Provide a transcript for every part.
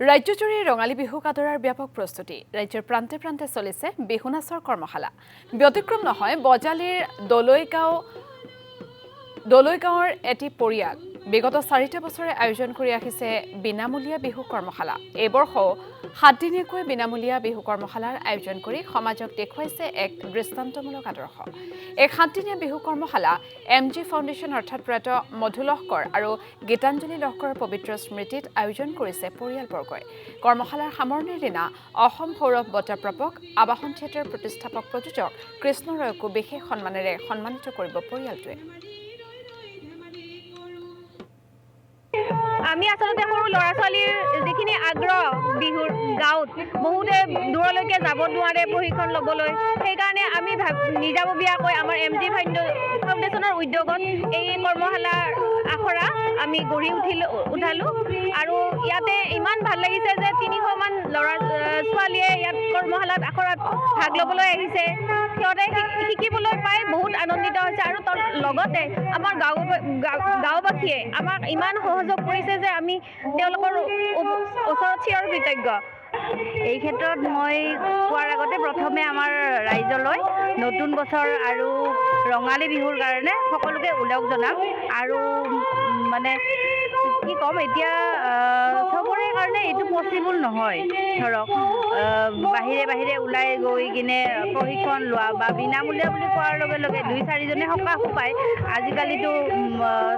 ৰাজ্যজুৰি ৰঙালী বিহুক আদৰাৰ ব্যাপক প্ৰস্তুতি ৰাজ্যৰ প্ৰান্তে প্ৰান্তে চলিছে বিহু নাচৰ কৰ্মশালা ব্যতিক্ৰম নহয় বজালিৰ দলৈগাঁৱৰ এটি পৰিয়াল বিগত 4টা বছৰে আয়োজন কৰি আহিছে বিনামূলীয়া বিহু কৰ্মশালা এই বৰ্ষও 7 দিনীয়াকৈ বিনামূলীয়া বিহু কৰ্মশালাৰ আয়োজন কৰি সমাজক দেখুৱাইছে এক দৃষ্টান্তমূলক আদৰ্শ এই 7 দিনীয়া বিহু কৰ্মশালা এমজি ফাউণ্ডেশ্যন অৰ্থাৎ প্ৰয়াত মধু লহকৰ আৰু গীতাঞ্জলি লহকৰৰ পবিত্ৰ স্মৃতিত আয়োজন কৰিছে পৰিয়ালবৰ্গই কৰ্মশালাৰ সামৰণিৰ দিনা অসম সৌৰভ বঁটা প্ৰাপক আবাহন থিয়েটাৰ প্ৰতিষ্ঠাপক প্ৰযোজক কৃষ্ণ ৰয়কো বিশেষ সন্মানেৰে সন্মানিত কৰিব পৰিয়ালটোৱে আমি আসলে সৰু ল'ৰা ছোৱালীৰ যিখিনি আগ্ৰহ বিহুৰ গাঁৱত বহুতে দূৰলৈকে যাব নোৱাৰে প্ৰশিক্ষণ ল'বলৈ সেইকাৰণে আমি নিজাববীয়াকৈ আমাৰ এমজি ফাউণ্ডেশ্যনৰ উদ্যোগত এই কৰ্মশালাৰ আখৰা আমি গঢ়ি উঠালোঁ আৰু ইয়াতে ইমান ভাল লাগিছে যে 300 মান ল'ৰা ছোৱালীয়ে ইয়াত কৰ্মশালাত আখৰাত ভাগ ল'বলৈ আহিছে সিহঁতে শিকিবলৈ পাই বহুত আনন্দিত হৈছে আৰু তাৰ লগতে আমাৰ গাঁওবাসীয়ে আমাক ইমান সহযোগ কৰিছে যে আমি তেওঁলোকৰ ওচৰত চিৰ কৃতজ্ঞ এই ক্ষেত্ৰত মই কোৱাৰ আগতে প্ৰথমে আমাৰ ৰাইজলৈ নতুন বছৰ আৰু ৰঙালী বিহুৰ কাৰণে সকলোকে ওলগ জনাম আৰু মানে কি ক'ম এতিয়া চবৰে কাৰণে এইটো পচিবল নহয় ধৰক বাহিৰে ওলাই গৈ কিনে প্ৰশিক্ষণ লোৱা বা বিনামূলীয়া বুলি কোৱাৰ লগে লগে 2-4 জনে সকাহ পায় আজিকালিতো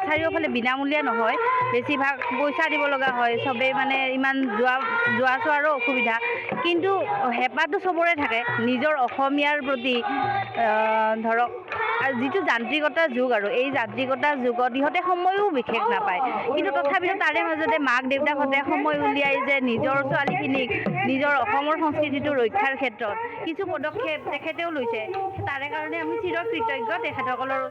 চাৰিওফালে বিনামূলীয়া নহয় বেছিভাগ পইচা দিব লগা হয় চবেই মানে ইমান যোৱা চোৱাৰো অসুবিধা কিন্তু হেঁপাহটো চবৰে থাকে নিজৰ অসমীয়াৰ প্ৰতি ধৰক যিটো যান্ত্ৰিকতাৰ যুগ আৰু এই যান্ত্ৰিকতাৰ যুগত ইহঁতে সময়ো বিশেষ নাপায় কিন্তু তথাপিও তাৰে মাজতে মাক দেউতাকহঁতে সময় উলিয়াই যে নিজৰ ছোৱালীখিনিক নিজৰ অসমৰ সংস্কৃতিটো ৰক্ষাৰ ক্ষেত্ৰত কিছু পদক্ষেপ তেখেতেও লৈছে তাৰে কাৰণে আমি চিৰ কৃতজ্ঞ তেখেতসকলৰ